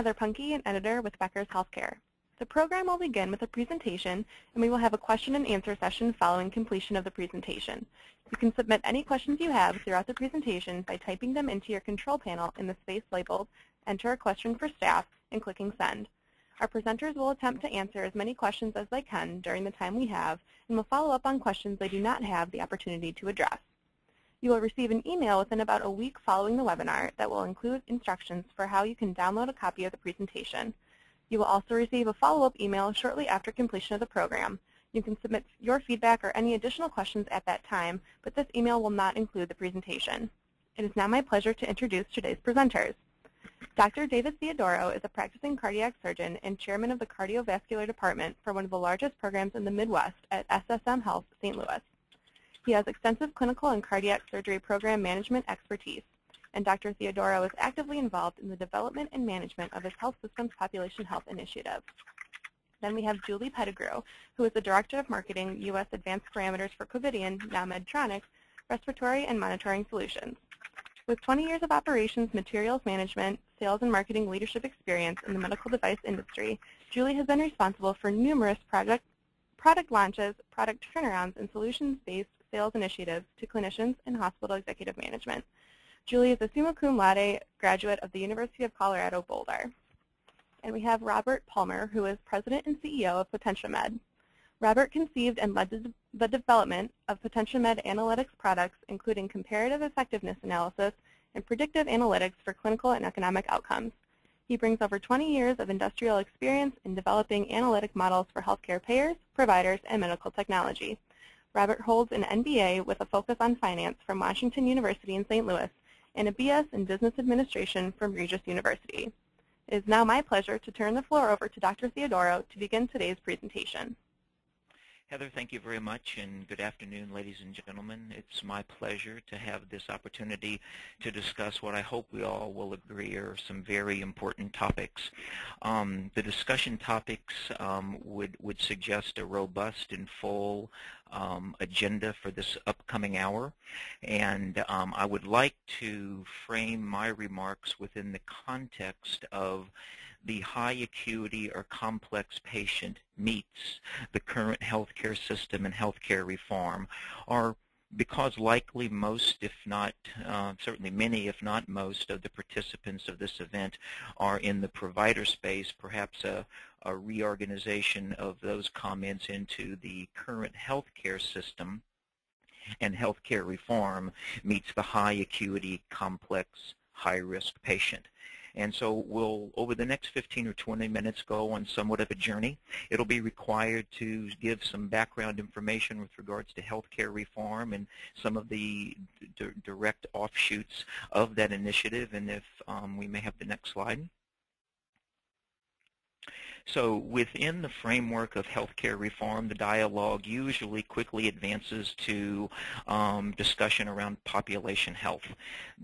Heather Punke, an editor with Becker's Healthcare. The program will begin with a presentation, and we will have a question and answer session following completion of the presentation. You can submit any questions you have throughout the presentation by typing them into your control panel in the space labeled Enter a Question for Staff and clicking Send. Our presenters will attempt to answer as many questions as they can during the time we have, and will follow up on questions they do not have the opportunity to address. You will receive an email within about a week following the webinar that will include instructions for how you can download a copy of the presentation. You will also receive a follow-up email shortly after completion of the program. You can submit your feedback or any additional questions at that time, but this email will not include the presentation. It is now my pleasure to introduce today's presenters. Dr. David Theodoro is a practicing cardiac surgeon and chairman of the Cardiovascular Department for one of the largest programs in the Midwest at SSM Health St. Louis. He has extensive clinical and cardiac surgery program management expertise, and Dr. Theodoro is actively involved in the development and management of his health system's population health initiative. Then we have Julie Pettigrew, who is the Director of Marketing, U.S. Advanced Parameters for Covidien, now Medtronic, Respiratory and Monitoring Solutions. With 20 years of operations, materials management, sales and marketing leadership experience in the medical device industry, Julie has been responsible for numerous product launches, product turnarounds, and solutions-based sales initiatives to clinicians and hospital executive management. Julie is a summa cum laude graduate of the University of Colorado Boulder. And we have Robert Palmer, who is President and CEO of PotentiaMED. Robert conceived and led the development of PotentiaMED analytics products, including comparative effectiveness analysis and predictive analytics for clinical and economic outcomes. He brings over 20 years of industrial experience in developing analytic models for healthcare payers, providers, and medical technology. Robert holds an MBA with a focus on finance from Washington University in St. Louis and a BS in Business Administration from Regis University. It is now my pleasure to turn the floor over to Dr. Theodoro to begin today's presentation. Heather, thank you very much, and good afternoon, ladies and gentlemen. It's my pleasure to have this opportunity to discuss what I hope we all will agree are some very important topics. The discussion topics would suggest a robust and full agenda for this upcoming hour, and I would like to frame my remarks within the context of the high acuity or complex patient meets the current healthcare system and healthcare reform, or because likely most, if not, certainly many, if not most, of the participants of this event are in the provider space, perhaps a reorganization of those comments into the current healthcare system and healthcare reform meets the high acuity, complex, high-risk patient. And so we'll, over the next 15 or 20 minutes, go on somewhat of a journey. It'll be required to give some background information with regards to healthcare reform and some of the direct offshoots of that initiative. And if we may have the next slide. So within the framework of healthcare reform, the dialogue usually quickly advances to discussion around population health.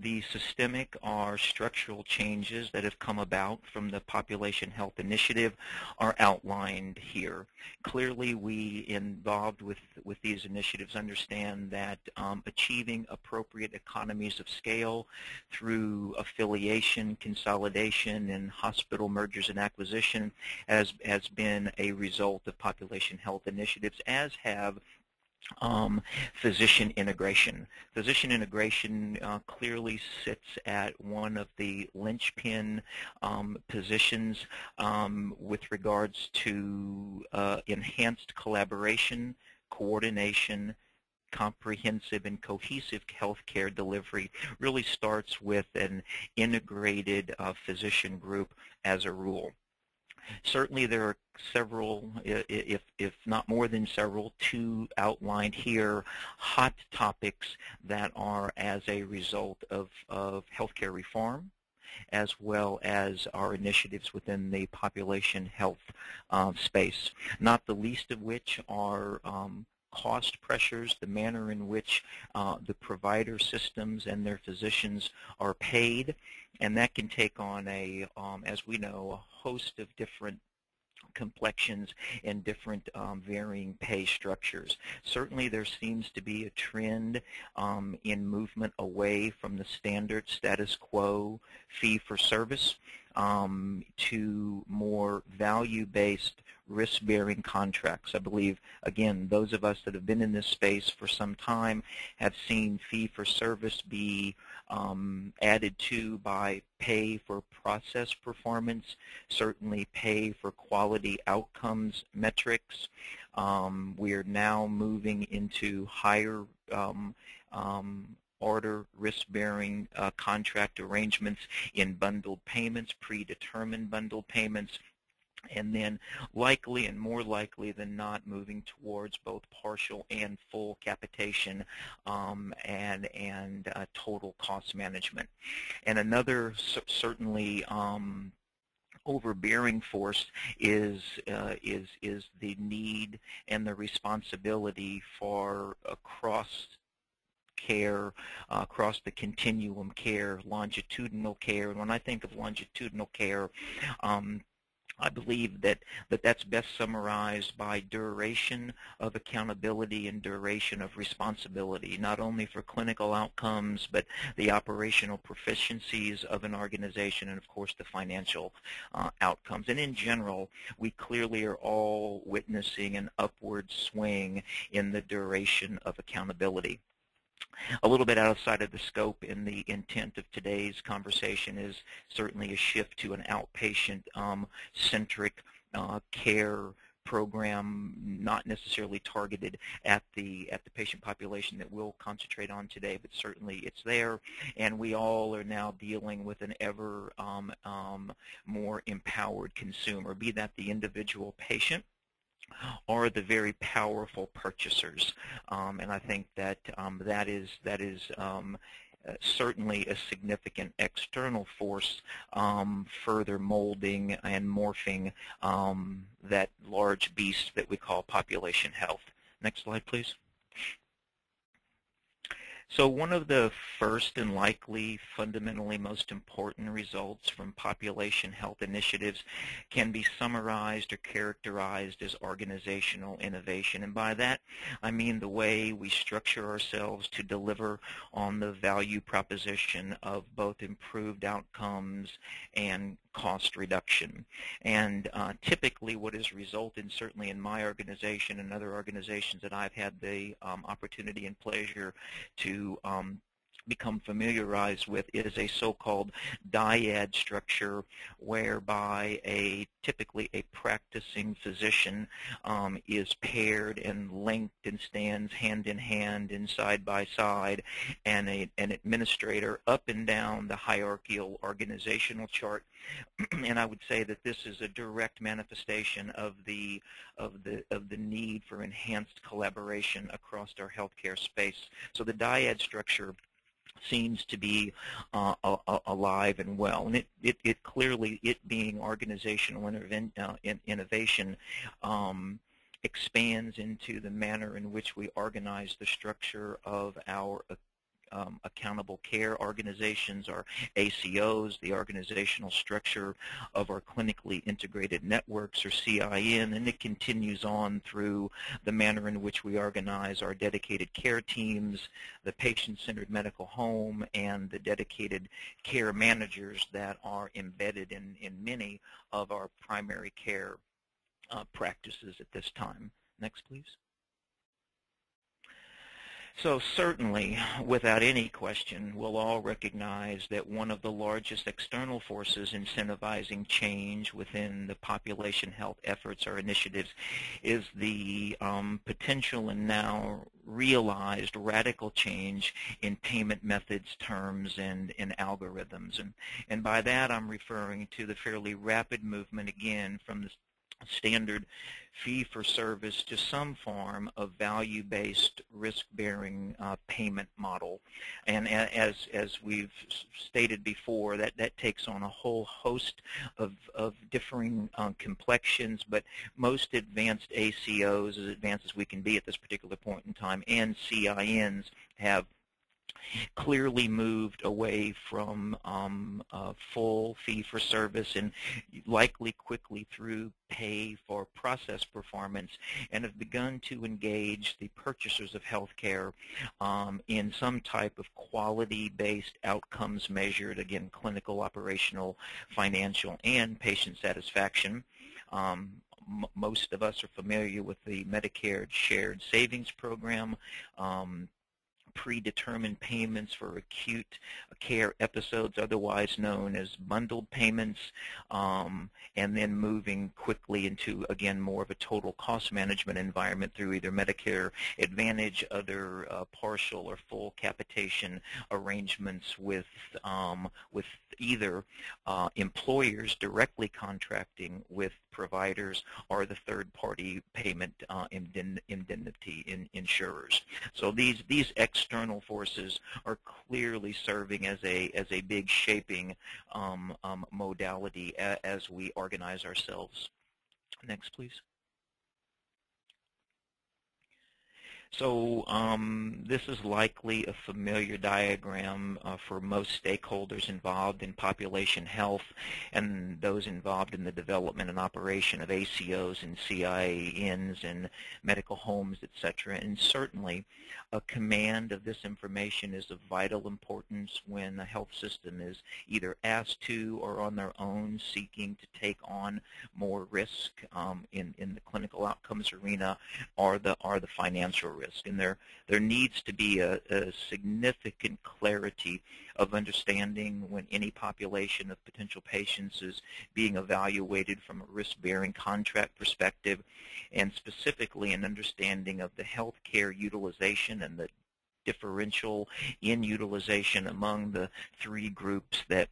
The systemic or structural changes that have come about from the population health initiative are outlined here. Clearly, we involved with these initiatives understand that achieving appropriate economies of scale through affiliation, consolidation, and hospital mergers and acquisition has been a result of population health initiatives, as have physician integration. Physician integration clearly sits at one of the linchpin positions with regards to enhanced collaboration, coordination, comprehensive and cohesive healthcare delivery. Really starts with an integrated physician group as a rule. Certainly there are several, if not more than several, two outlined here, hot topics that are as a result of healthcare reform, as well as our initiatives within the population health space, not the least of which are cost pressures, the manner in which the provider systems and their physicians are paid, and that can take on a, as we know, a host of different complexions and different varying pay structures. Certainly there seems to be a trend in movement away from the standard status quo fee for service. to more value-based risk-bearing contracts. I believe, again, those of us that have been in this space for some time have seen fee-for-service be added to by pay for process performance, certainly pay for quality outcomes metrics. We are now moving into higher order risk-bearing contract arrangements in bundled payments, predetermined bundled payments, and then likely and more likely than not moving towards both partial and full capitation and total cost management. And another certainly overbearing force is the need and the responsibility for care, across the continuum care, longitudinal care. And when I think of longitudinal care, I believe that's best summarized by duration of accountability and duration of responsibility, not only for clinical outcomes, but the operational proficiencies of an organization and, of course, the financial outcomes. And in general, we clearly are all witnessing an upward swing in the duration of accountability. A little bit outside of the scope and the intent of today's conversation is certainly a shift to an outpatient-centric care program, not necessarily targeted at the patient population that we'll concentrate on today, but certainly it's there, and we all are now dealing with an ever more empowered consumer, be that the individual patient or the very powerful purchasers, and I think that that is certainly a significant external force further molding and morphing that large beast that we call population health. Next slide, please. So one of the first and likely fundamentally most important results from population health initiatives can be summarized or characterized as organizational innovation. And by that, I mean the way we structure ourselves to deliver on the value proposition of both improved outcomes and cost reduction. And typically what has resulted, certainly in my organization and other organizations that I've had the opportunity and pleasure to become familiarized with, is a so-called dyad structure whereby typically a practicing physician is paired and linked and stands hand in hand and side by side, and an administrator up and down the hierarchical organizational chart. And I would say that this is a direct manifestation of the need for enhanced collaboration across our healthcare space. So the dyad structure seems to be alive and well, and it clearly, it being organizational innovation, expands into the manner in which we organize the structure of our accountable care organizations, our ACOs, the organizational structure of our clinically integrated networks, or CIN, and it continues on through the manner in which we organize our dedicated care teams, the patient-centered medical home, and the dedicated care managers that are embedded in many of our primary care practices at this time. Next, please. So certainly, without any question, we'll all recognize that one of the largest external forces incentivizing change within the population health efforts or initiatives is the potential and now realized radical change in payment methods, terms, and algorithms. And by that, I'm referring to the fairly rapid movement, again, from the standard fee-for-service to some form of value-based risk-bearing payment model. And as we've stated before, that takes on a whole host of differing complexions, but most advanced ACOs, as advanced as we can be at this particular point in time, and CINs have clearly moved away from full fee-for-service and likely quickly through pay for process performance, and have begun to engage the purchasers of healthcare in some type of quality-based outcomes measured, again, clinical, operational, financial, and patient satisfaction. Most of us are familiar with the Medicare Shared Savings Program, predetermined payments for acute care episodes, otherwise known as bundled payments, and then moving quickly into, again, more of a total cost management environment through either Medicare Advantage, other partial or full capitation arrangements with either employers directly contracting with providers or the third-party payment indemnity insurers. So these external forces are clearly serving as a big shaping modality as we organize ourselves. Next, please. So this is likely a familiar diagram for most stakeholders involved in population health and those involved in the development and operation of ACOs and CINs and medical homes, etc. And certainly a command of this information is of vital importance when a health system is either asked to or on their own seeking to take on more risk in the clinical outcomes arena or the financial risk. And there needs to be a significant clarity of understanding when any population of potential patients is being evaluated from a risk-bearing contract perspective, and specifically an understanding of the healthcare utilization and the differential in utilization among the three groups that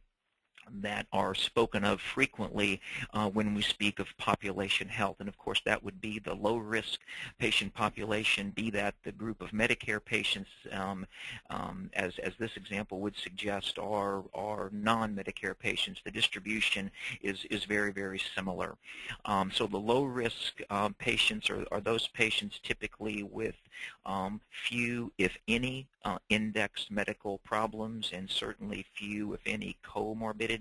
are spoken of frequently when we speak of population health. And of course that would be the low-risk patient population, be that the group of Medicare patients, as this example would suggest, or non-Medicare patients. The distribution is very, very similar. So the low-risk patients are those patients typically with few, if any, indexed medical problems, and certainly few, if any, comorbidities.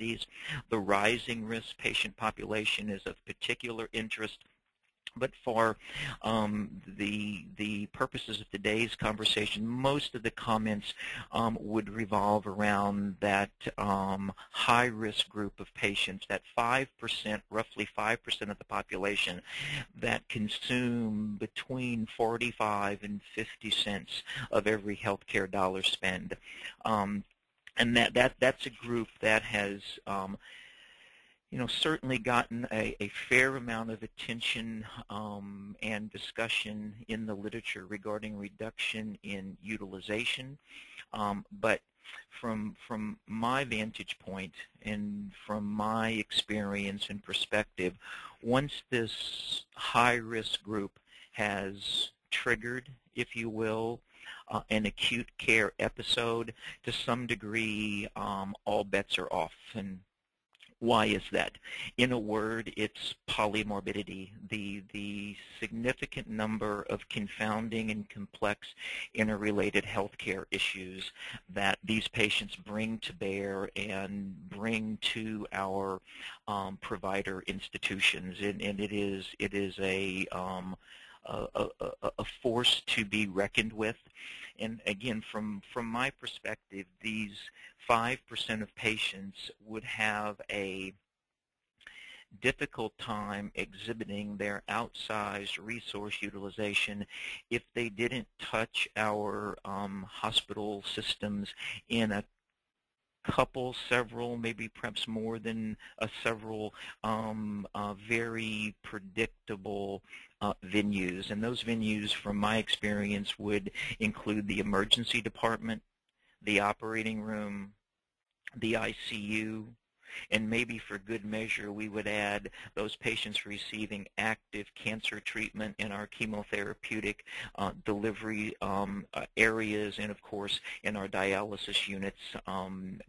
The rising risk patient population is of particular interest, but for the purposes of today's conversation, most of the comments would revolve around that high-risk group of patients, that 5%, roughly 5% of the population that consume between 45 and 50 cents of every healthcare dollar spent. And that's a group that has certainly gotten a fair amount of attention and discussion in the literature regarding reduction in utilization. But from my vantage point and from my experience and perspective, once this high-risk group has triggered, if you will, an acute care episode, to some degree, all bets are off. And why is that? In a word, it's polymorbidity, the significant number of confounding and complex interrelated healthcare issues that these patients bring to bear and bring to our provider institutions. And it is a force to be reckoned with. And again, from my perspective, these 5% of patients would have a difficult time exhibiting their outsized resource utilization if they didn't touch our hospital systems in a couple, several, maybe perhaps more than several very predictable venues. And those venues, from my experience, would include the emergency department, the operating room, the ICU, and maybe for good measure we would add those patients receiving active cancer treatment in our chemotherapeutic delivery areas, and of course in our dialysis units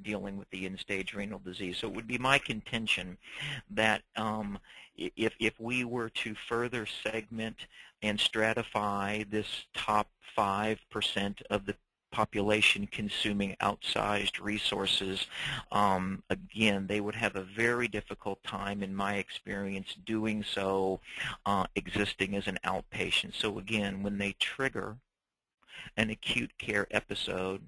dealing with the end-stage renal disease. So it would be my contention that if we were to further segment and stratify this top 5% of the population consuming outsized resources, again, they would have a very difficult time, in my experience, doing so existing as an outpatient. So again, when they trigger an acute care episode,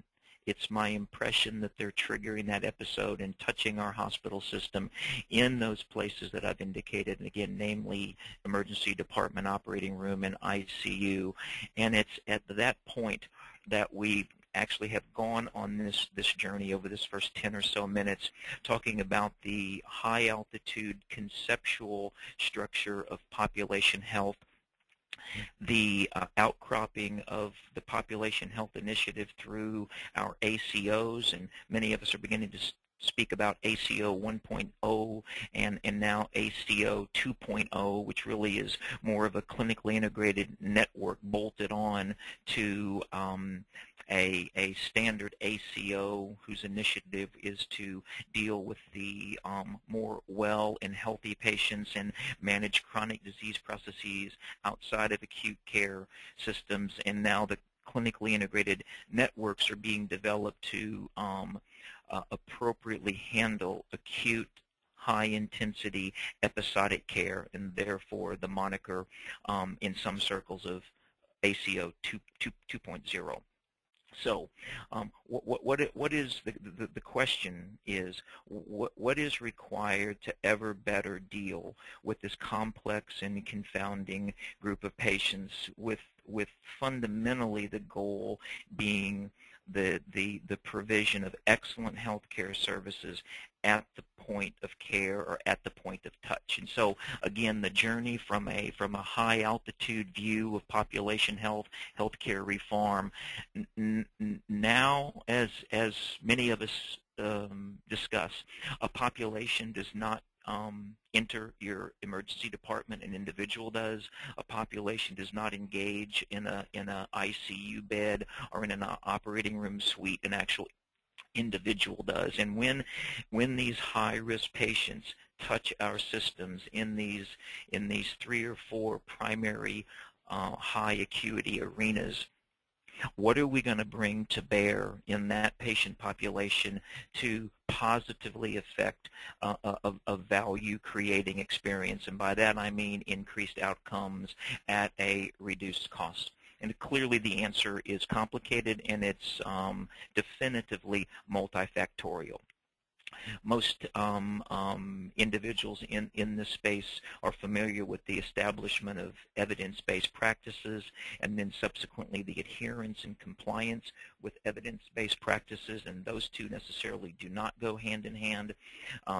it's my impression that they're triggering that episode and touching our hospital system in those places that I've indicated, and again, namely emergency department, operating room, and ICU. And it's at that point that we actually have gone on this journey over this first 10 or so minutes, talking about the high altitude conceptual structure of population health, the outcropping of the Population Health Initiative through our ACOs, and many of us are beginning to speak about ACO 1.0 and now ACO 2.0, which really is more of a clinically integrated network bolted on to a standard ACO whose initiative is to deal with the more well and healthy patients and manage chronic disease processes outside of acute care systems. And now the clinically integrated networks are being developed to appropriately handle acute, high-intensity episodic care, and therefore the moniker in some circles of ACO 2.0. So what is the question is, what is required to ever better deal with this complex and confounding group of patients, with fundamentally the goal being the provision of excellent healthcare services at the point of care or at the point of touch. And so again, the journey from a high altitude view of population health, healthcare reform, now as many of us discuss, a population does not enter your emergency department. An individual does. A population does not engage in a ICU bed or in an operating room suite. An actual individual does. And when these high-risk patients touch our systems in these 3 or 4 primary high acuity arenas, what are we going to bring to bear in that patient population to positively affect a value-creating experience? And by that I mean increased outcomes at a reduced cost. And clearly the answer is complicated, and it's definitively multifactorial. Most individuals in this space are familiar with the establishment of evidence-based practices, and then subsequently the adherence and compliance with evidence-based practices, and those two necessarily do not go hand in hand.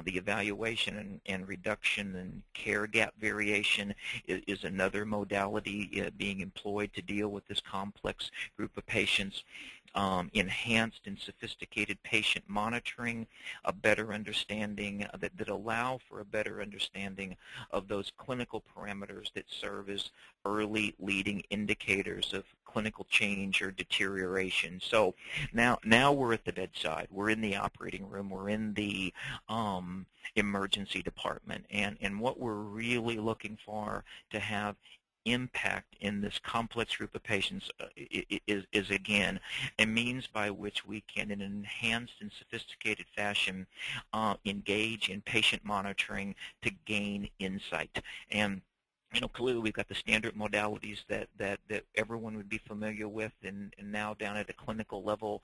The evaluation and reduction and care gap variation is another modality being employed to deal with this complex group of patients. Enhanced and sophisticated patient monitoring, a better understanding that allow for a better understanding of those clinical parameters that serve as early leading indicators of clinical change or deterioration. So now we're at the bedside, we're in the operating room, we're in the emergency department, and what we're really looking for to have impact in this complex group of patients is again a means by which we can, in an enhanced and sophisticated fashion, engage in patient monitoring to gain insight. And clearly we've got the standard modalities that everyone would be familiar with, and now down at a clinical level,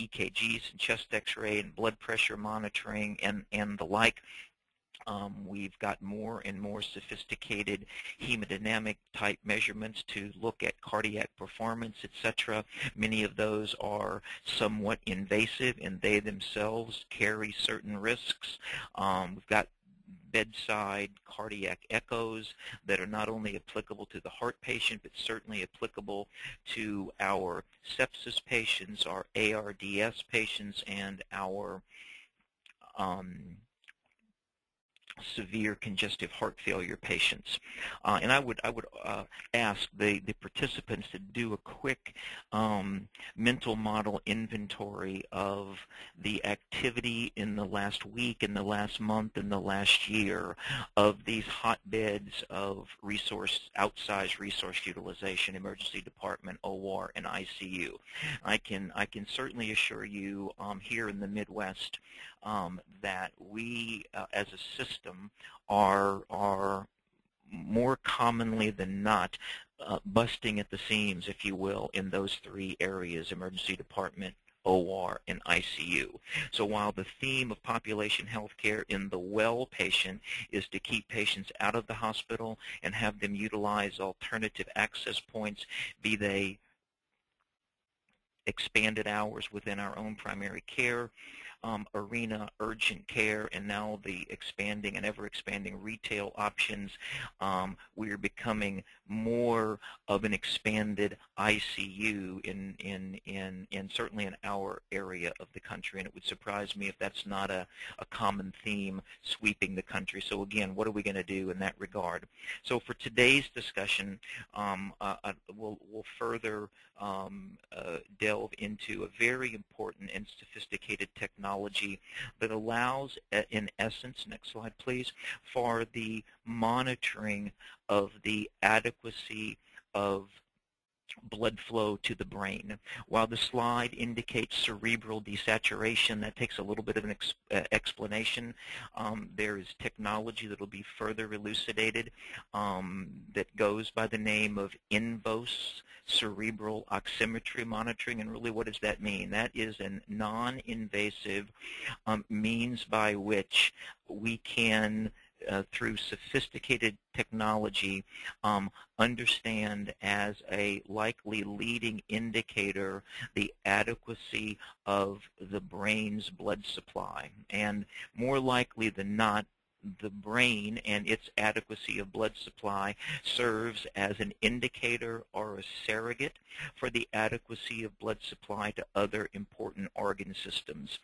EKGs and chest x-ray and blood pressure monitoring and the like. We've got more and more sophisticated hemodynamic type measurements to look at cardiac performance, etc. Many of those are somewhat invasive, and they themselves carry certain risks. We've got bedside cardiac echoes that are not only applicable to the heart patient, but certainly applicable to our sepsis patients, our ARDS patients, and our severe congestive heart failure patients. And I would ask the participants to do a quick mental model inventory of the activity in the last week, in the last month, in the last year of these hotbeds of outsized resource utilization, emergency department, OR, and ICU. I can certainly assure you here in the Midwest that we as a system are more commonly than not busting at the seams, if you will, in those three areas: emergency department, OR, and ICU. So while the theme of population health care in the well patient is to keep patients out of the hospital and have them utilize alternative access points, be they expanded hours within our own primary care arena, urgent care, and now the expanding and ever-expanding retail options, we are becoming more of an expanded ICU in certainly in our area of the country, and it would surprise me if that's not a common theme sweeping the country. So again, what are we going to do in that regard? So for today's discussion, we'll further delve into a very important and sophisticated technology that allows, in essence, next slide please, for the monitoring of the adequacy of blood flow to the brain. While the slide indicates cerebral desaturation, that takes a little bit of an explanation. There is technology that will be further elucidated that goes by the name of INVOS, cerebral oximetry monitoring. And really, what does that mean? That is a non-invasive means by which we can through sophisticated technology, understand as a likely leading indicator the adequacy of the brain's blood supply. And more likely than not, the brain and its adequacy of blood supply serves as an indicator or a surrogate for the adequacy of blood supply to other important organ systems,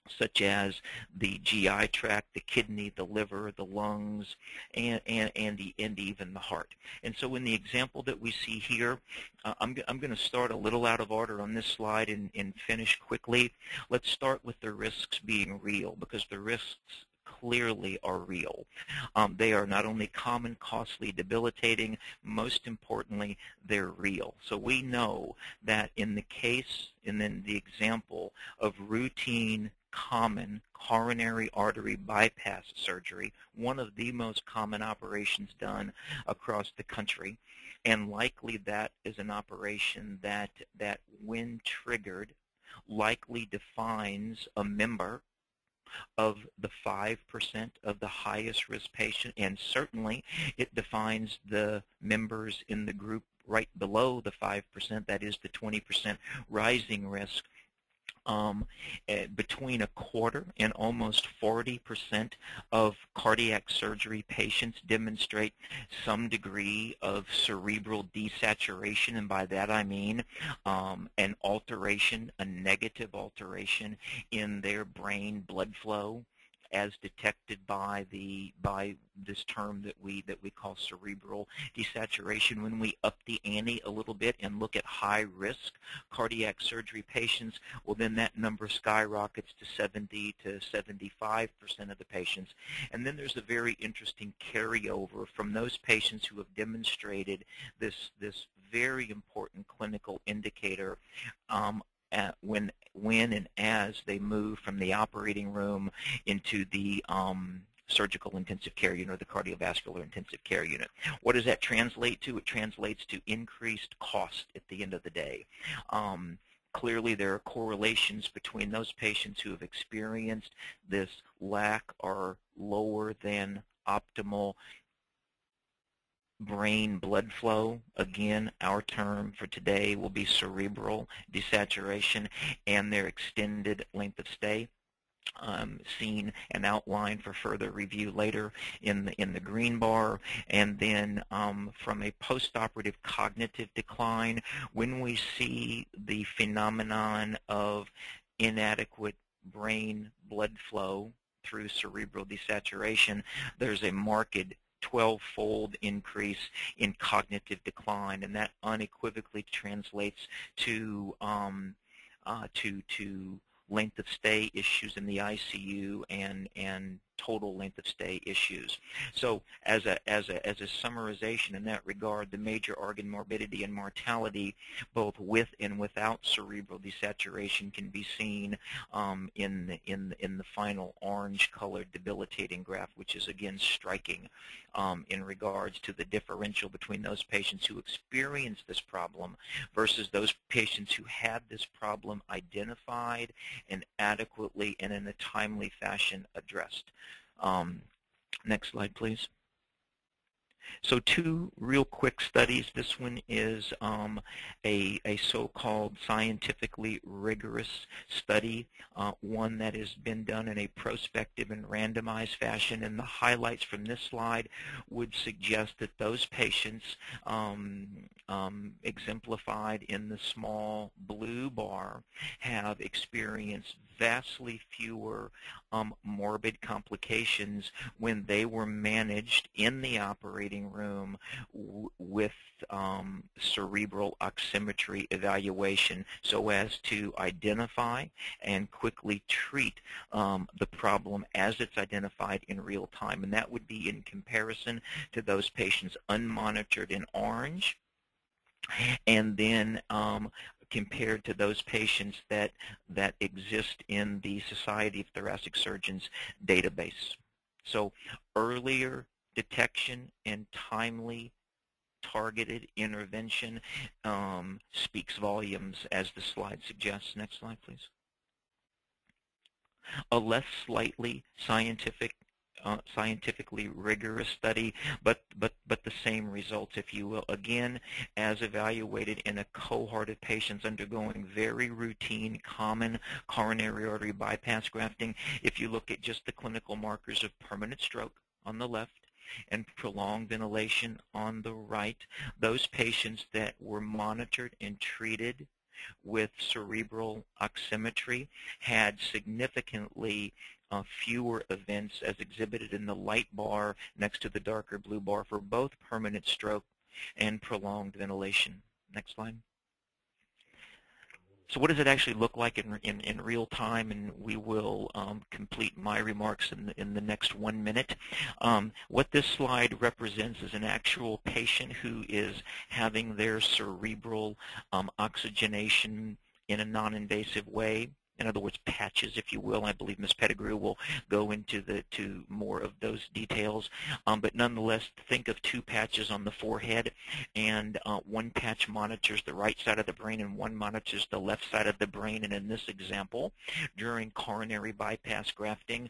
such as the GI tract, the kidney, the liver, the lungs, and even the heart. And so in the example that we see here, I'm going to start a little out of order on this slide and finish quickly. Let's start with the risks being real, because the risks clearly are real. They are not only common, costly, debilitating, most importantly, they're real. So we know that in the case, and then the example of routine common coronary artery bypass surgery, one of the most common operations done across the country, and likely that is an operation that when triggered likely defines a member of the 5% of the highest risk patient, and certainly it defines the members in the group right below the 5%, that is the 20% rising risk. Between a quarter and almost 40% of cardiac surgery patients demonstrate some degree of cerebral desaturation, and by that I mean an alteration, a negative alteration in their brain blood flow, as detected by this term that we call cerebral desaturation. When we up the ante a little bit and look at high-risk cardiac surgery patients, well, then that number skyrockets to 70 to 75% of the patients. And then there's a very interesting carryover from those patients who have demonstrated this very important clinical indicator when and as they move from the operating room into the surgical intensive care unit or the cardiovascular intensive care unit. What does that translate to? It translates to increased cost at the end of the day. Clearly, there are correlations between those patients who have experienced this lack or lower than optimal brain blood flow. Again, our term for today will be cerebral desaturation, and their extended length of stay. Seen and outlined for further review later in the green bar. And then from a postoperative cognitive decline, when we see the phenomenon of inadequate brain blood flow through cerebral desaturation, there's a marked 12-fold increase in cognitive decline, and that unequivocally translates to length of stay issues in the ICU and total length of stay issues. So as a summarization in that regard, the major organ morbidity and mortality, both with and without cerebral desaturation, can be seen in the final orange-colored debilitating graph, which is again striking in regards to the differential between those patients who experience this problem versus those patients who had this problem identified and adequately and in a timely fashion addressed. Next slide, please. So two real quick studies. This one is a so-called scientifically rigorous study, one that has been done in a prospective and randomized fashion, and the highlights from this slide would suggest that those patients exemplified in the small blue bar have experienced vastly fewer morbid complications when they were managed in the operating room with cerebral oximetry evaluation, so as to identify and quickly treat the problem as it's identified in real time. And that would be in comparison to those patients unmonitored in orange, and then compared to those patients that exist in the Society of Thoracic Surgeons database. So earlier detection and timely targeted intervention speaks volumes, as the slide suggests. Next slide, please. A less slightly scientifically rigorous study, but the same results, if you will. Again, as evaluated in a cohort of patients undergoing very routine, common coronary artery bypass grafting. If you look at just the clinical markers of permanent stroke on the left and prolonged ventilation on the right, those patients that were monitored and treated with cerebral oximetry had significantly fewer events, as exhibited in the light bar next to the darker blue bar, for both permanent stroke and prolonged ventilation. Next slide. So what does it actually look like in real time? And we will complete my remarks in the next 1 minute. What this slide represents is an actual patient who is having their cerebral oxygenation in a non-invasive way. In other words, patches, if you will. I believe Ms. Pettigrew will go into more of those details. But nonetheless, think of two patches on the forehead, and one patch monitors the right side of the brain and one monitors the left side of the brain. And in this example, during coronary bypass grafting,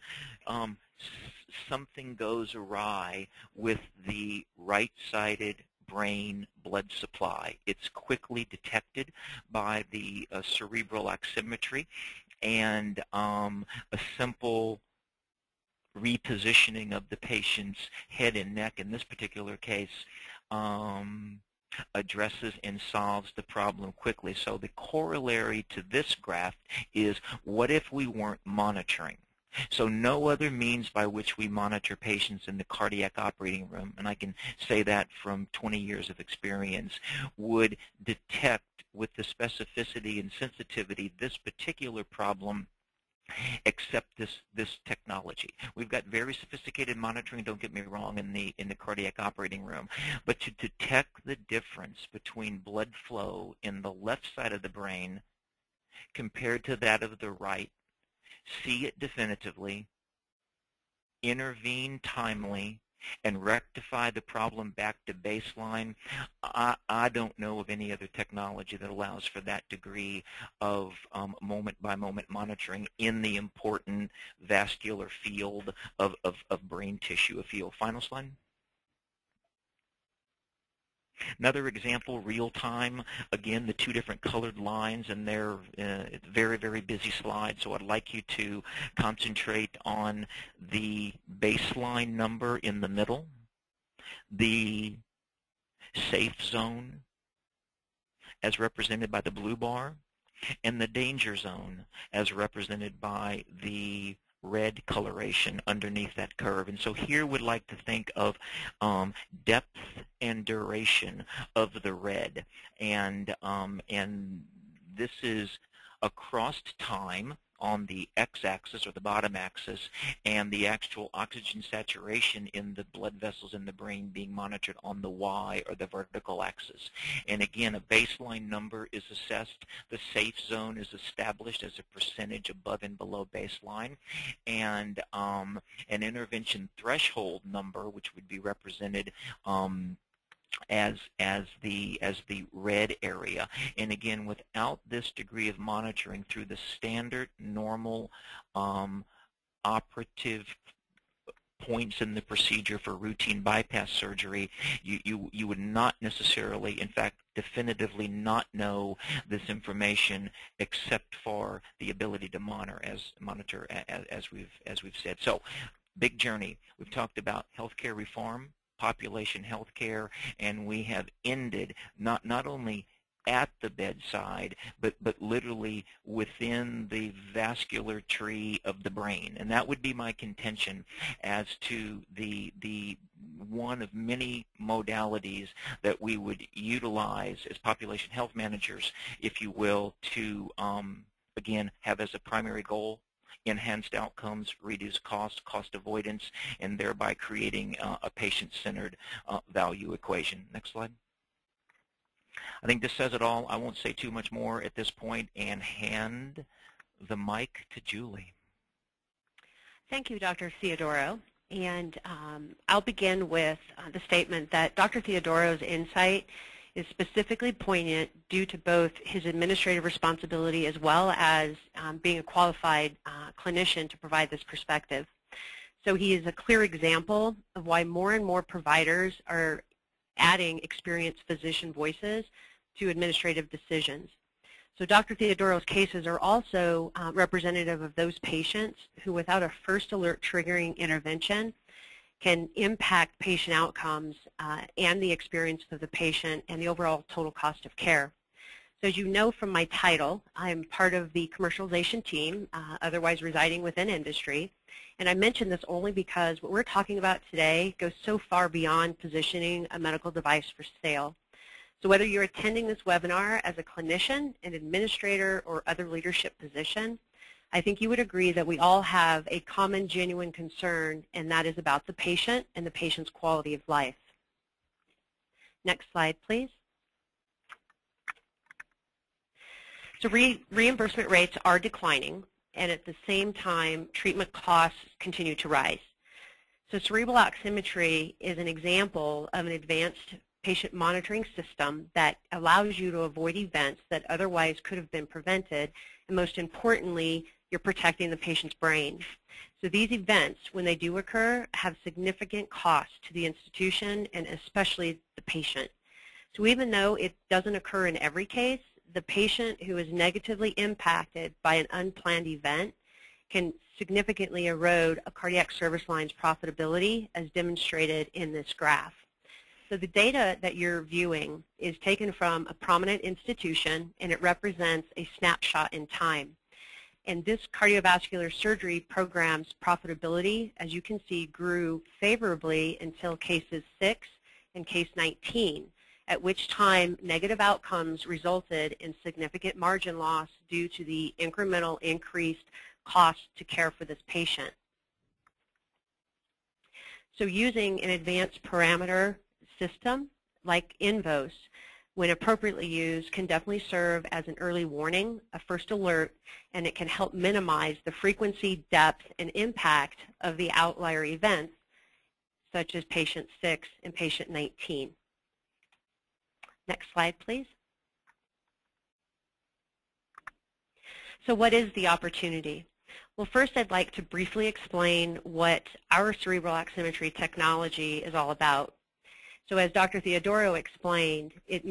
something goes awry with the right-sided brain blood supply. It's quickly detected by the cerebral oximetry, and a simple repositioning of the patient's head and neck, in this particular case, addresses and solves the problem quickly. So the corollary to this graph is, what if we weren't monitoring? So no other means by which we monitor patients in the cardiac operating room, and I can say that from 20 years of experience, would detect with the specificity and sensitivity this particular problem, except this technology. We've got very sophisticated monitoring, don't get me wrong, in the cardiac operating room, but to detect the difference between blood flow in the left side of the brain compared to that of the right, see it definitively, intervene timely, and rectify the problem back to baseline, I don't know of any other technology that allows for that degree of moment-by-moment monitoring in the important vascular field of brain tissue, if you will. Final slide. Another example, real time. Again, the two different colored lines, and they're very, very busy slides, so I'd like you to concentrate on the baseline number in the middle, the safe zone as represented by the blue bar, and the danger zone as represented by the red coloration underneath that curve. And so here we'd like to think of depth and duration of the red. And this is across time on the x-axis or the bottom axis, and the actual oxygen saturation in the blood vessels in the brain being monitored on the y or the vertical axis. And again, a baseline number is assessed. The safe zone is established as a percentage above and below baseline, and an intervention threshold number, which would be represented as the red area. And again, without this degree of monitoring through the standard normal operative points in the procedure for routine bypass surgery, you would not necessarily, in fact, definitively not know this information except for the ability to monitor as we've said. So, big journey. We've talked about healthcare reform, population health care, and we have ended not only at the bedside, but literally within the vascular tree of the brain. And that would be my contention as to the one of many modalities that we would utilize as population health managers, if you will, to again have as a primary goal enhanced outcomes, reduce cost avoidance, and thereby creating a patient-centered value equation. Next slide. I think this says it all. I won't say too much more at this point and hand the mic to Julie. Thank you, Dr. Theodoro. And I'll begin with the statement that Dr. Theodoro's insight is specifically poignant due to both his administrative responsibility as well as being a qualified clinician to provide this perspective. So he is a clear example of why more and more providers are adding experienced physician voices to administrative decisions. So Dr. Theodoro's cases are also representative of those patients who, without a first alert triggering intervention, can impact patient outcomes and the experience of the patient and the overall total cost of care. So as you know from my title, I'm part of the commercialization team, otherwise residing within industry. And I mention this only because what we're talking about today goes so far beyond positioning a medical device for sale. So whether you're attending this webinar as a clinician, an administrator, or other leadership position, I think you would agree that we all have a common, genuine concern, and that is about the patient and the patient's quality of life. Next slide, please. So reimbursement rates are declining, and at the same time, treatment costs continue to rise. So cerebral oximetry is an example of an advanced patient monitoring system that allows you to avoid events that otherwise could have been prevented, and most importantly, you're protecting the patient's brain. So these events, when they do occur, have significant cost to the institution and especially the patient. So even though it doesn't occur in every case, the patient who is negatively impacted by an unplanned event can significantly erode a cardiac service line's profitability, as demonstrated in this graph. So the data that you're viewing is taken from a prominent institution, and it represents a snapshot in time. And this cardiovascular surgery program's profitability, as you can see, grew favorably until cases 6 and case 19, at which time negative outcomes resulted in significant margin loss due to the incremental increased cost to care for this patient. So using an advanced parameter system like INVOS, when appropriately used, can definitely serve as an early warning, a first alert, and it can help minimize the frequency, depth, and impact of the outlier events, such as patient 6 and patient 19. Next slide, please. So what is the opportunity? Well, first I'd like to briefly explain what our cerebral oximetry technology is all about. So as Dr. Theodoro explained, it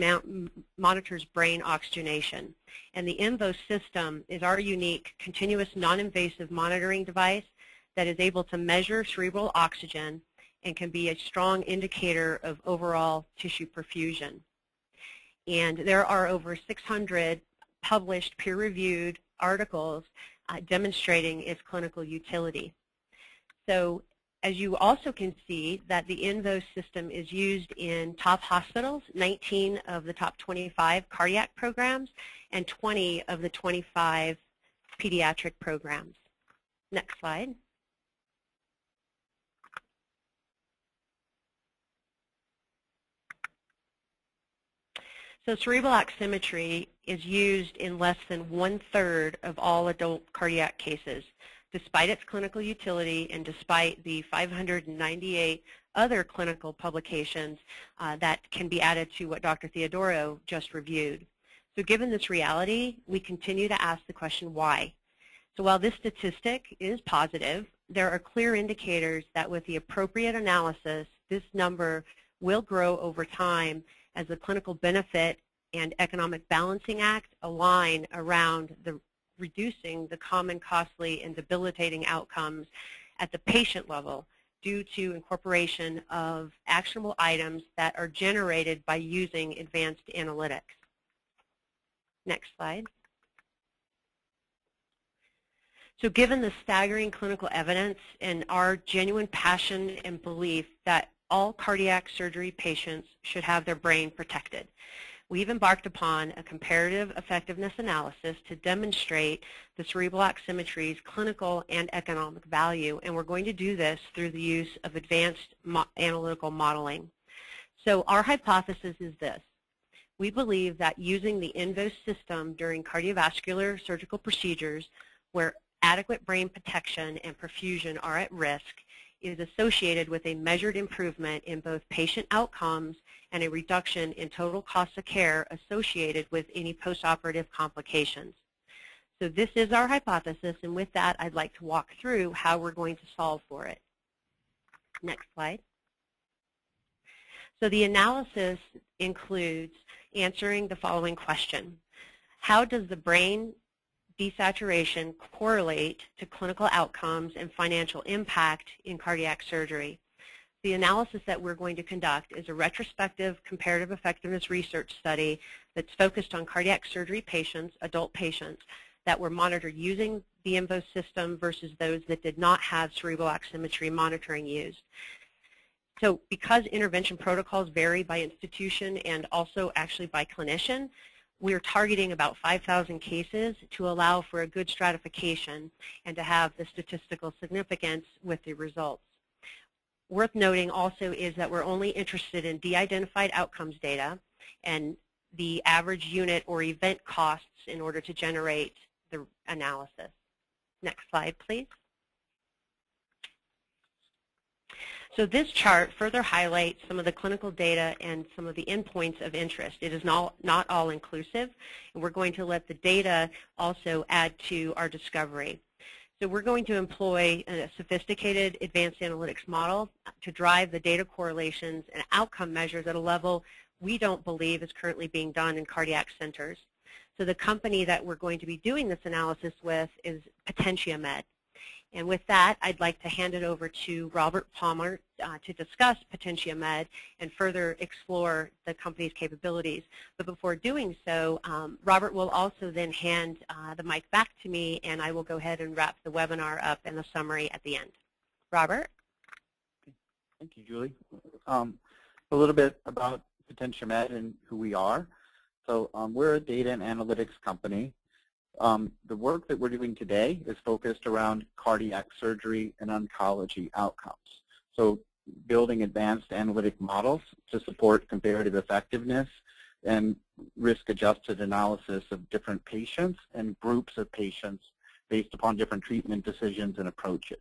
monitors brain oxygenation. And the INVOS system is our unique continuous non-invasive monitoring device that is able to measure cerebral oxygen and can be a strong indicator of overall tissue perfusion. And there are over 600 published peer-reviewed articles demonstrating its clinical utility. So as you also can see that the INVOS system is used in top hospitals, 19 of the top 25 cardiac programs, and 20 of the 25 pediatric programs. Next slide. So cerebral oximetry is used in less than 1/3 of all adult cardiac cases, despite its clinical utility and despite the 598 other clinical publications that can be added to what Dr. Theodoro just reviewed. So given this reality, we continue to ask the question, why? So while this statistic is positive, there are clear indicators that with the appropriate analysis, this number will grow over time as the clinical benefit and economic balancing act align around the reducing the common, costly, and debilitating outcomes at the patient level due to incorporation of actionable items that are generated by using advanced analytics. Next slide. So given the staggering clinical evidence and our genuine passion and belief that all cardiac surgery patients should have their brain protected, we've embarked upon a comparative effectiveness analysis to demonstrate the cerebral oximetry's clinical and economic value, and we're going to do this through the use of advanced analytical modeling. So our hypothesis is this. We believe that using the INVOS system during cardiovascular surgical procedures where adequate brain protection and perfusion are at risk is associated with a measured improvement in both patient outcomes and a reduction in total cost of care associated with any postoperative complications. So this is our hypothesis, and with that, I'd like to walk through how we're going to solve for it. Next slide. So the analysis includes answering the following question. How does the brain desaturation correlate to clinical outcomes and financial impact in cardiac surgery? The analysis that we're going to conduct is a retrospective comparative effectiveness research study that's focused on cardiac surgery patients, adult patients, that were monitored using the INVOS system versus those that did not have cerebral oximetry monitoring used. So because intervention protocols vary by institution and also actually by clinician, we're targeting about 5,000 cases to allow for a good stratification and to have the statistical significance with the results. Worth noting also is that we're only interested in de-identified outcomes data and the average unit or event costs in order to generate the analysis. Next slide, please. So this chart further highlights some of the clinical data and some of the endpoints of interest. It is not all inclusive, and we're going to let the data also add to our discovery. So we're going to employ a sophisticated advanced analytics model to drive the data correlations and outcome measures at a level we don't believe is currently being done in cardiac centers. So the company that we're going to be doing this analysis with is PotentiaMED. And with that, I'd like to hand it over to Robert Palmer to discuss PotentiaMED and further explore the company's capabilities. But before doing so, Robert will also then hand the mic back to me, and I will go ahead and wrap the webinar up in the summary at the end. Robert? Thank you, Julie. A little bit about PotentiaMED and who we are. So we're a data and analytics company. The work that we're doing today is focused around cardiac surgery and oncology outcomes. So building advanced analytic models to support comparative effectiveness and risk-adjusted analysis of different patients and groups of patients based upon different treatment decisions and approaches.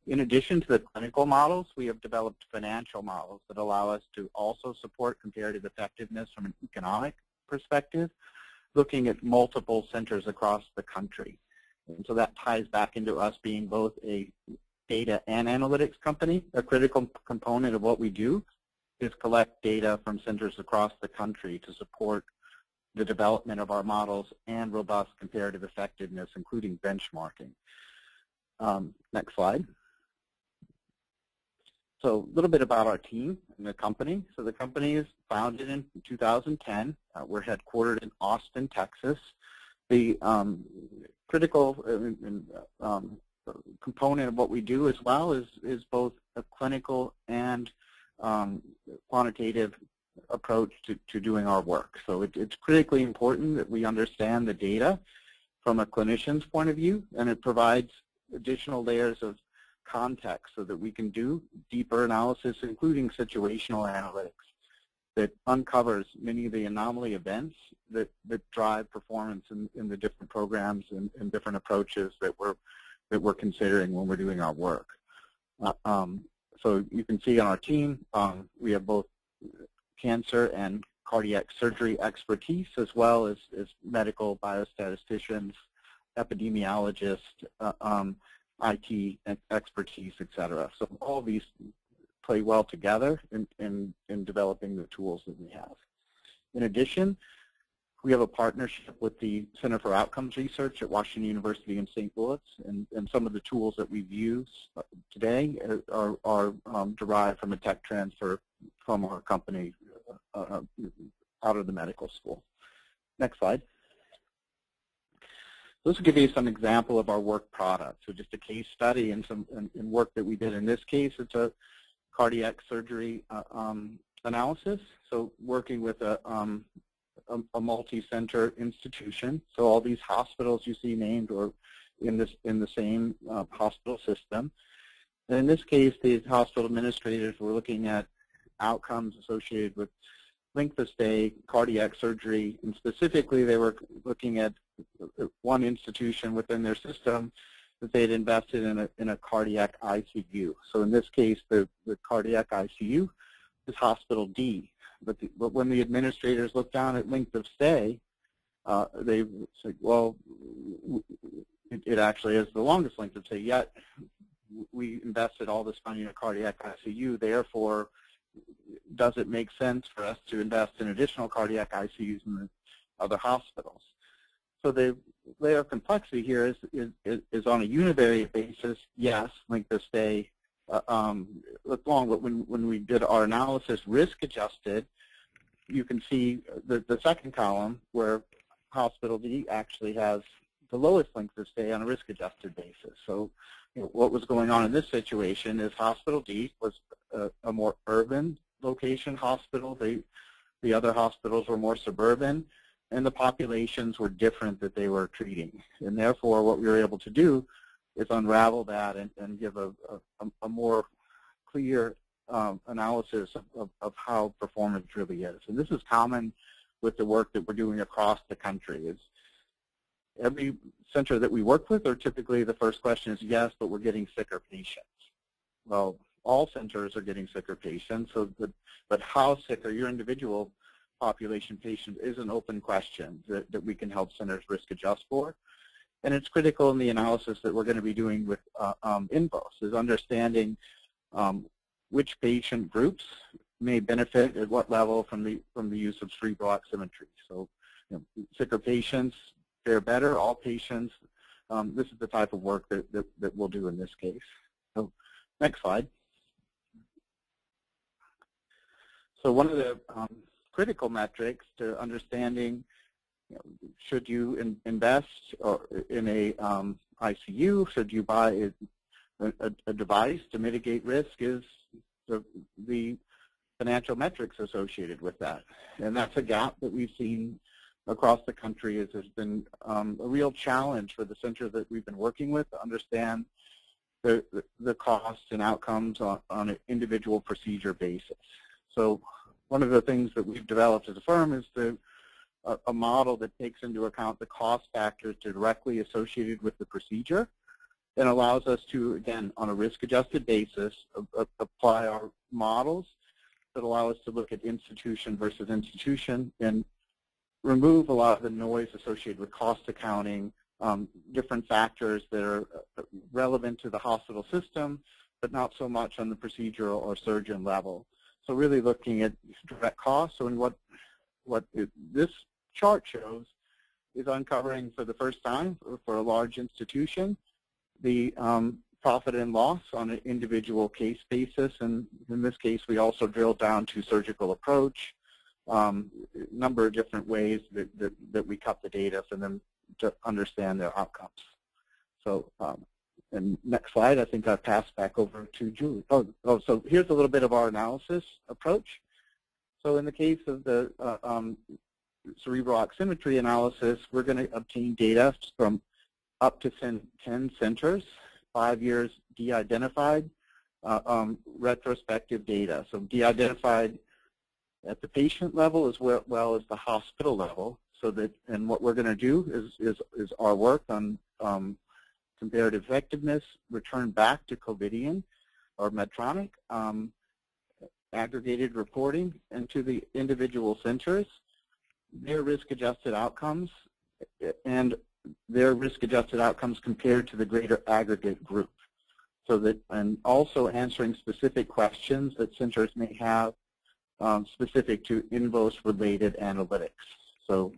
In addition to the clinical models, we have developed financial models that allow us to also support comparative effectiveness from an economic perspective, looking at multiple centers across the country. And so that ties back into us being both a data and analytics company. A critical component of what we do is collect data from centers across the country to support the development of our models and robust comparative effectiveness, including benchmarking. Next slide. So a little bit about our team and the company. So the company is founded in 2010. We're headquartered in Austin, Texas. The critical component of what we do as well is both a clinical and quantitative approach to doing our work. So it's critically important that we understand the data from a clinician's point of view, and it provides additional layers of context so that we can do deeper analysis, including situational analytics, that uncovers many of the anomaly events that drive performance in the different programs and different approaches that we're considering when we're doing our work. So you can see on our team, we have both cancer and cardiac surgery expertise, as well as medical biostatisticians, epidemiologists, IT expertise, et cetera. So all these play well together in developing the tools that we have. In addition, we have a partnership with the Center for Outcomes Research at Washington University in St. Louis, and some of the tools that we've used today are derived from a tech transfer from our company out of the medical school. Next slide. This will give you some example of our work product. So just a case study and some work that we did. In this case, it's a cardiac surgery analysis. So working with a multi-center institution. So all these hospitals you see named or in the same hospital system. And in this case, the hospital administrators were looking at outcomes associated with length of stay, cardiac surgery, and specifically they were looking at one institution within their system that they had invested in a cardiac ICU. So in this case, the cardiac ICU is Hospital D. But when the administrators looked down at length of stay, they said, well, it actually is the longest length of stay, yet we invested all this money in a cardiac ICU, therefore does it make sense for us to invest in additional cardiac ICUs in the other hospitals? So the layer of complexity here is on a univariate basis, yes, length of stay look long, but when we did our analysis risk adjusted, you can see the second column where Hospital D actually has the lowest length of stay on a risk adjusted basis. So what was going on in this situation is Hospital D was a more urban location hospital. The other hospitals were more suburban, and the populations were different that they were treating. And therefore, what we were able to do is unravel that and give a more clear analysis of how performance really is. And this is common with the work that we're doing across the country. Is every center that we work with, or typically the first question is yes, but we're getting sicker patients. Well, all centers are getting sicker patients, but how sick are your individual population patients is an open question that we can help centers risk adjust for. And it's critical in the analysis that we're going to be doing with INVOS, is understanding which patient groups may benefit at what level from the use of cerebral oximetry. So sicker patients fare better, all patients. This is the type of work that we'll do in this case. So next slide. So one of the critical metrics to understanding, should you invest in a ICU, should you buy a device to mitigate risk, is the financial metrics associated with that. And that's a gap that we've seen across the country. Has been a real challenge for the center that we've been working with to understand the costs and outcomes on an individual procedure basis. So one of the things that we've developed as a firm is a model that takes into account the cost factors directly associated with the procedure and allows us to, again, on a risk-adjusted basis, apply our models that allow us to look at institution versus institution and remove a lot of the noise associated with cost accounting, different factors that are relevant to the hospital system, but not so much on the procedural or surgeon level. So really looking at direct costs. So what this chart shows is uncovering for the first time for a large institution the profit and loss on an individual case basis. And in this case, we also drilled down to surgical approach, a number of different ways that we cut the data for them to understand their outcomes. So, and next slide, I think I'll pass back over to Julie. So here's a little bit of our analysis approach. So in the case of the cerebral oximetry analysis, we're going to obtain data from up to 10 centers, 5 years de-identified, retrospective data. So de-identified at the patient level as well as the hospital level. So that, and what we're going to do is our work on comparative effectiveness, return back to Covidien or Medtronic, aggregated reporting into the individual centers, their risk-adjusted outcomes, and their risk-adjusted outcomes compared to the greater aggregate group. So that, and also answering specific questions that centers may have specific to INVOS-related analytics. So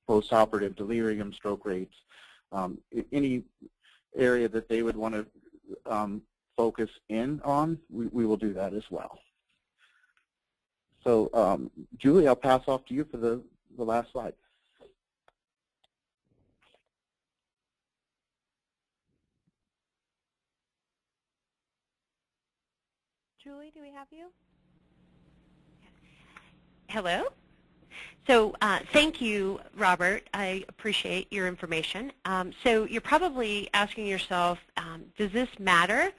postoperative delirium, stroke rates, any area that they would want to focus in on, we will do that as well. So Julie, I'll pass off to you for the last slide. Julie, do we have you? Hello. So thank you, Robert. I appreciate your information. So you're probably asking yourself, does this matter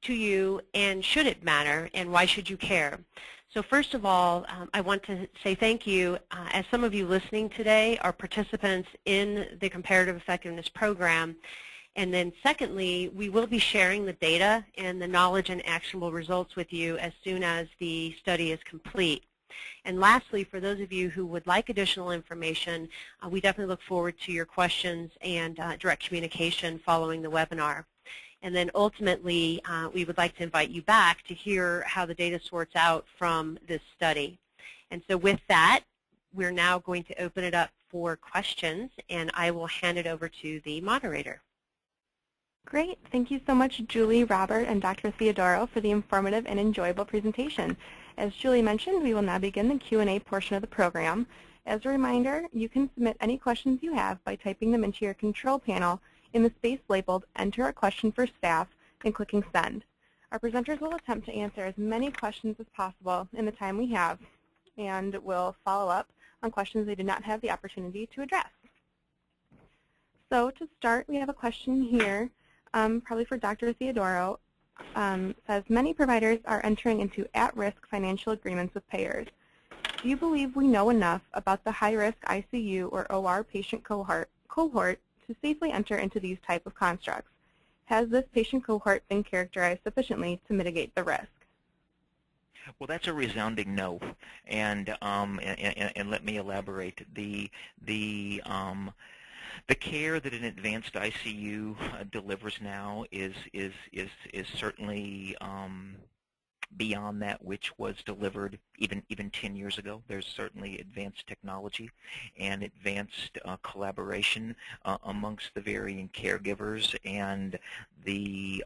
to you, and should it matter, and why should you care? So first of all, I want to say thank you. As some of you listening today are participants in the Comparative Effectiveness Program. And then secondly, we will be sharing the data and the knowledge and actionable results with you as soon as the study is complete. And lastly, for those of you who would like additional information, we definitely look forward to your questions and direct communication following the webinar. And then ultimately, we would like to invite you back to hear how the data sorts out from this study. And so with that, we're now going to open it up for questions, and I will hand it over to the moderator. Great. Thank you so much, Julie, Robert, and Dr. Theodoro for the informative and enjoyable presentation. As Julie mentioned, we will now begin the Q&A portion of the program. As a reminder, you can submit any questions you have by typing them into your control panel in the space labeled Enter a Question for Staff and clicking Send. Our presenters will attempt to answer as many questions as possible in the time we have, and will follow up on questions they did not have the opportunity to address. So to start, we have a question here, probably for Dr. Theodoro. Says, many providers are entering into at-risk financial agreements with payers. Do you believe we know enough about the high-risk ICU or OR patient cohort to safely enter into these type of constructs? Has this patient cohort been characterized sufficiently to mitigate the risk? Well, that's a resounding no, and let me elaborate. The care that an advanced ICU delivers now is certainly beyond that which was delivered even 10 years ago. There's certainly advanced technology and advanced collaboration amongst the varying caregivers, and the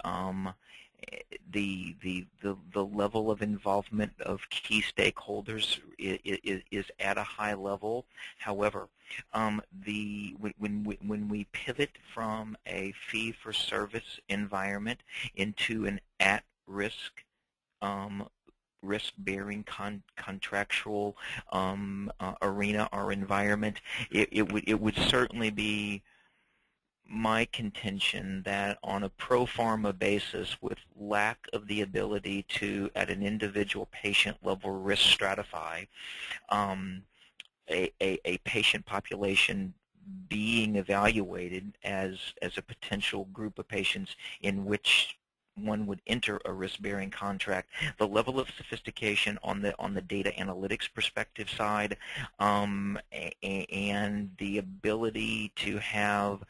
level of involvement of key stakeholders is at a high level. However, when we pivot from a fee-for-service environment into an at-risk risk-bearing contractual arena or environment, it would certainly be my contention that on a pro forma basis, with lack of the ability to, at an individual patient level, risk stratify a patient population being evaluated as a potential group of patients in which one would enter a risk-bearing contract, the level of sophistication on the data analytics perspective side, and the ability to have,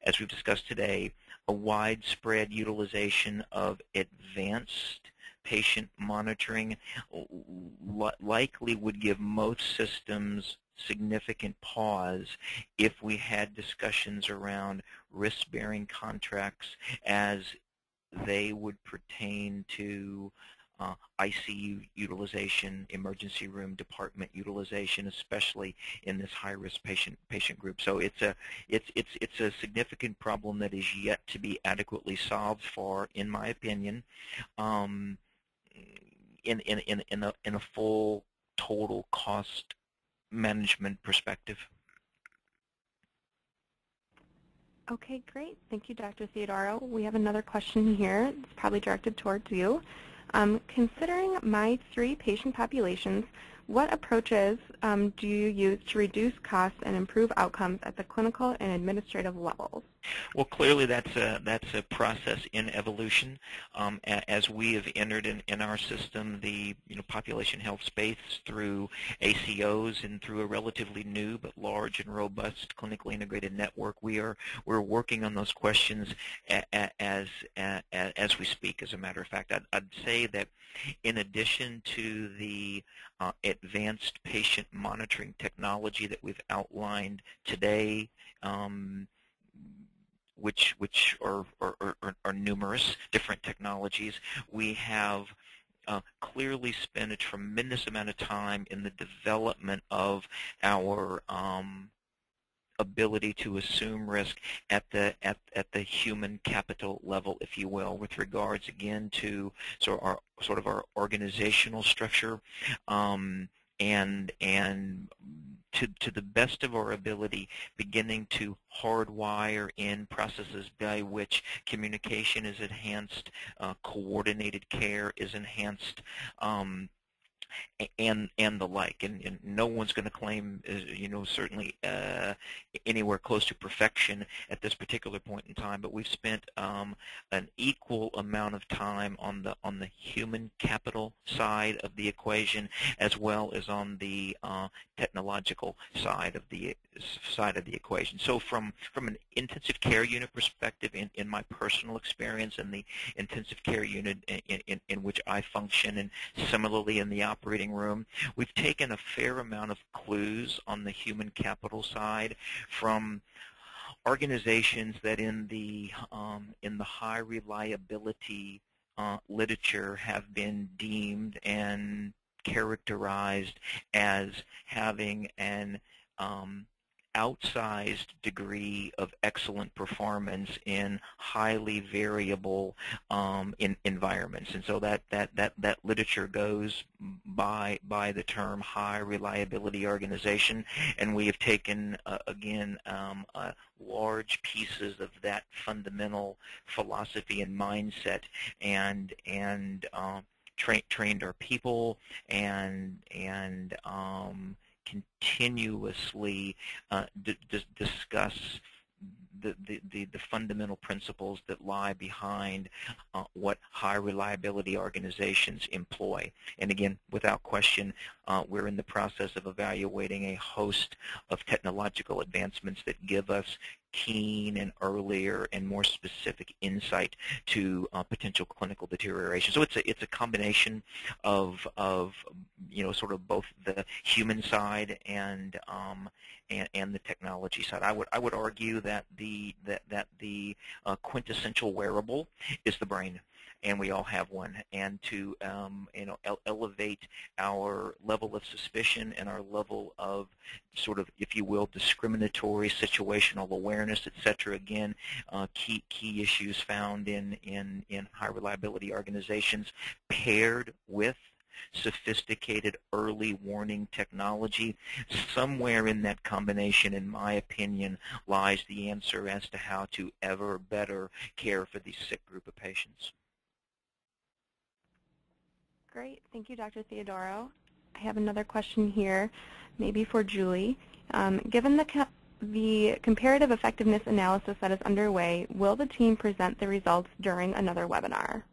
as we've discussed today, a widespread utilization of advanced patient monitoring likely would give most systems significant pause if we had discussions around risk-bearing contracts as they would pertain to ICU utilization, emergency room department utilization, especially in this high-risk patient group. So it's a significant problem that is yet to be adequately solved for, in my opinion, in a full total cost management perspective. Okay, great. Thank you, Dr. Theodoro. We have another question here. It's probably directed towards you. Considering my 3 patient populations, what approaches do you use to reduce costs and improve outcomes at the clinical and administrative levels? Well, clearly that's a process in evolution. As we have entered in our system the population health space through ACOs and through a relatively new but large and robust clinically integrated network, we're working on those questions as we speak. As a matter of fact, I'd say that in addition to the advanced patient monitoring technology that we've outlined today, which are numerous different technologies, we have clearly spent a tremendous amount of time in the development of our ability to assume risk at the human capital level, if you will, with regards again to sort of our organizational structure, and to the best of our ability, beginning to hardwire in processes by which communication is enhanced, coordinated care is enhanced, and the like, and no one's going to claim, certainly anywhere close to perfection at this particular point in time. But we've spent an equal amount of time on the human capital side of the equation, as well as on the technological side of the equation. So from an intensive care unit perspective, in my personal experience in the intensive care unit in which I function, and similarly in the operating room, we've taken a fair amount of clues on the human capital side from organizations that in the high reliability literature have been deemed and characterized as having an outsized degree of excellent performance in highly variable environments. And so that literature goes by the term high reliability organization, and we have taken again large pieces of that fundamental philosophy and mindset and trained our people and continuously discuss the fundamental principles that lie behind what high reliability organizations employ. And again, without question, we're in the process of evaluating a host of technological advancements that give us keen and earlier and more specific insight to potential clinical deterioration. So it's a combination of sort of both the human side and the technology side. I would argue that the quintessential wearable is the brain, and we all have one. And to elevate our level of suspicion and our level of sort of, if you will, discriminatory situational awareness, et cetera. Again, key issues found in high reliability organizations, paired with sophisticated early warning technology. Somewhere in that combination, in my opinion, lies the answer as to how to ever better care for these sick group of patients. Great. Thank you, Dr. Theodoro. I have another question here, maybe for Julie. Given the comparative effectiveness analysis that is underway, will the team present the results during another webinar?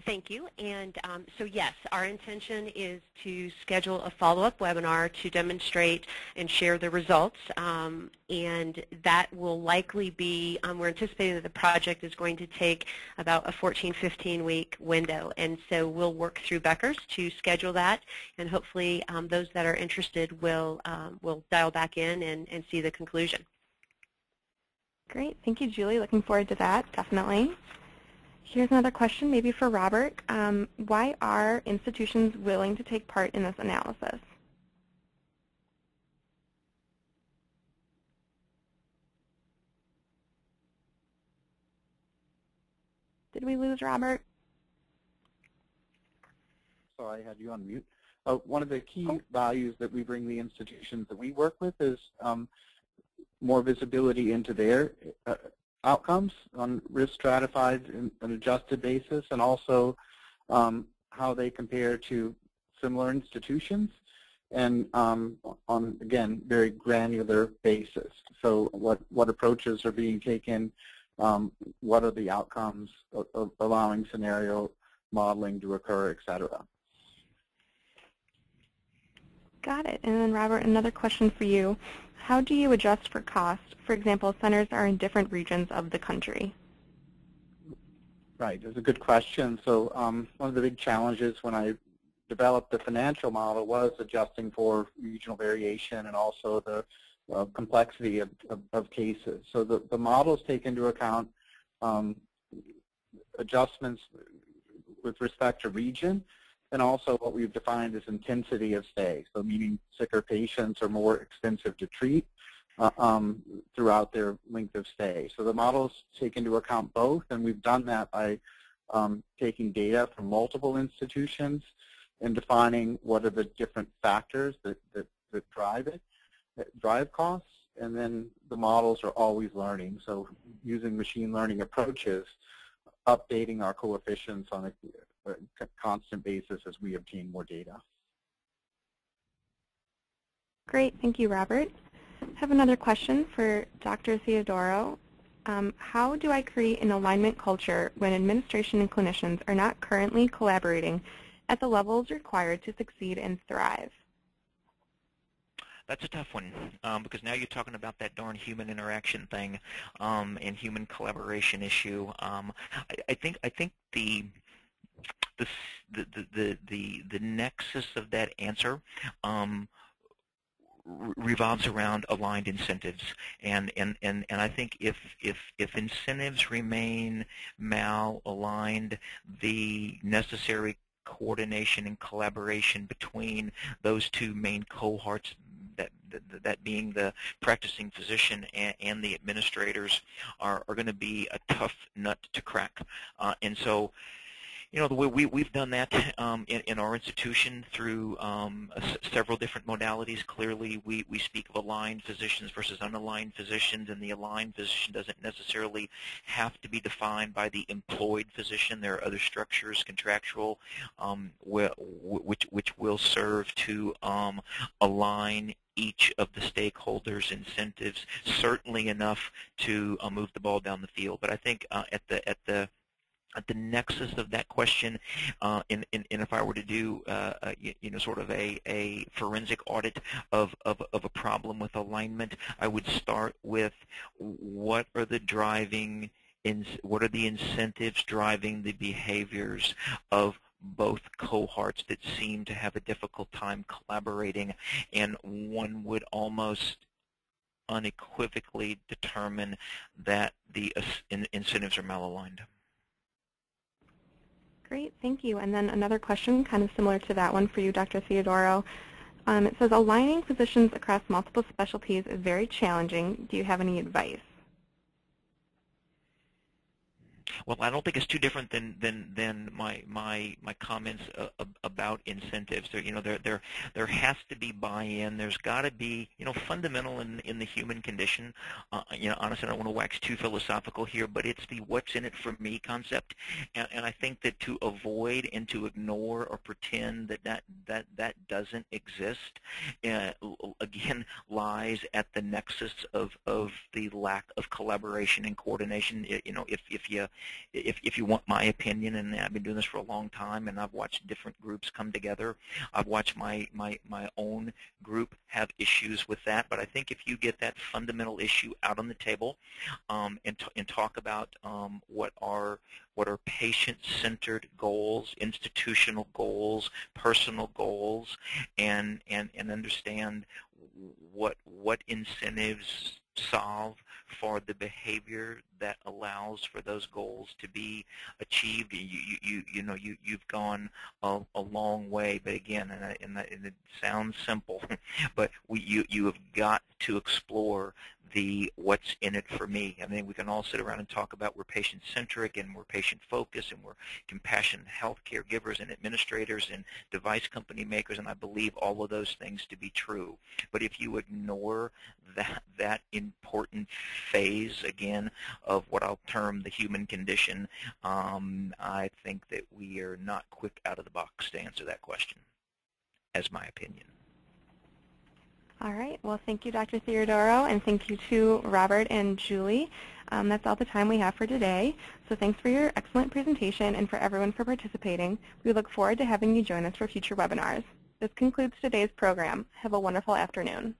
Thank you. And so yes, our intention is to schedule a follow-up webinar to demonstrate and share the results. And that will likely be, we're anticipating that the project is going to take about a 14-15 week window. And so we'll work through Becker's to schedule that. And hopefully those that are interested will dial back in and see the conclusion. Great. Thank you, Julie. Looking forward to that, definitely. Here's another question, maybe for Robert. Why are institutions willing to take part in this analysis? Did we lose Robert? Sorry, I had you on mute. One of the key values that we bring the institutions that we work with is more visibility into their outcomes on risk stratified and an adjusted basis, and also how they compare to similar institutions, and on, again, very granular basis. So what approaches are being taken, what are the outcomes of allowing scenario modeling to occur, et cetera. Got it. And then, Robert, another question for you. How do you adjust for cost? For example, centers are in different regions of the country. Right, that's a good question. So one of the big challenges when I developed the financial model was adjusting for regional variation and also the complexity of cases. So the models take into account adjustments with respect to region, and also what we've defined as intensity of stay, so meaning sicker patients are more expensive to treat throughout their length of stay. So the models take into account both, and we've done that by taking data from multiple institutions and defining what are the different factors that drive it, that drive costs, and then the models are always learning. So using machine learning approaches, updating our coefficients on a constant basis as we obtain more data. Great. Thank you, Robert. I have another question for Dr. Theodoro. How do I create an alignment culture when administration and clinicians are not currently collaborating at the levels required to succeed and thrive? That's a tough one because now you're talking about that darn human interaction thing and human collaboration issue. I think the nexus of that answer revolves around aligned incentives, and I think if incentives remain malaligned, the necessary coordination and collaboration between those two main cohorts, that being the practicing physician and the administrators, are going to be a tough nut to crack, and so. You know, the way we've done that in our institution through several different modalities. Clearly, we speak of aligned physicians versus unaligned physicians, and the aligned physician doesn't necessarily have to be defined by the employed physician. There are other structures, contractual, which will serve to align each of the stakeholders' incentives, certainly enough to move the ball down the field. But I think at the nexus of that question, and if I were to do, sort of a forensic audit of a problem with alignment, I would start with what are the incentives driving the behaviors of both cohorts that seem to have a difficult time collaborating, and one would almost unequivocally determine that the incentives are malaligned. Great, thank you. And then another question, kind of similar to that one for you, Dr. Theodoro. It says, aligning physicians across multiple specialties is very challenging. Do you have any advice? Well, I don't think it's too different than my comments about incentives. There has to be buy-in. There's got to be fundamental in the human condition. Honestly, I don't want to wax too philosophical here, but it's the "what's in it for me" concept, and I think that to avoid and to ignore or pretend that doesn't exist, again, lies at the nexus of the lack of collaboration and coordination. If you want my opinion, and I've been doing this for a long time, and I've watched different groups come together, I've watched my own group have issues with that. But I think if you get that fundamental issue out on the table, and talk about what are patient-centered goals, institutional goals, personal goals, and understand what incentives solve for the behavior that allows for those goals to be achieved. You've gone a long way, but again, and it sounds simple, but you have got to explore the what's in it for me. I mean, we can all sit around and talk about we're patient-centric and we're patient-focused and we're compassionate health caregivers and administrators and device company makers, and I believe all of those things to be true. But if you ignore that important phase, again, of what I'll term the human condition, I think that we are not quick out of the box to answer that question, as my opinion. All right. Well, thank you, Dr. Theodoro, and thank you to Robert and Julie. That's all the time we have for today. So thanks for your excellent presentation and for everyone for participating. We look forward to having you join us for future webinars. This concludes today's program. Have a wonderful afternoon.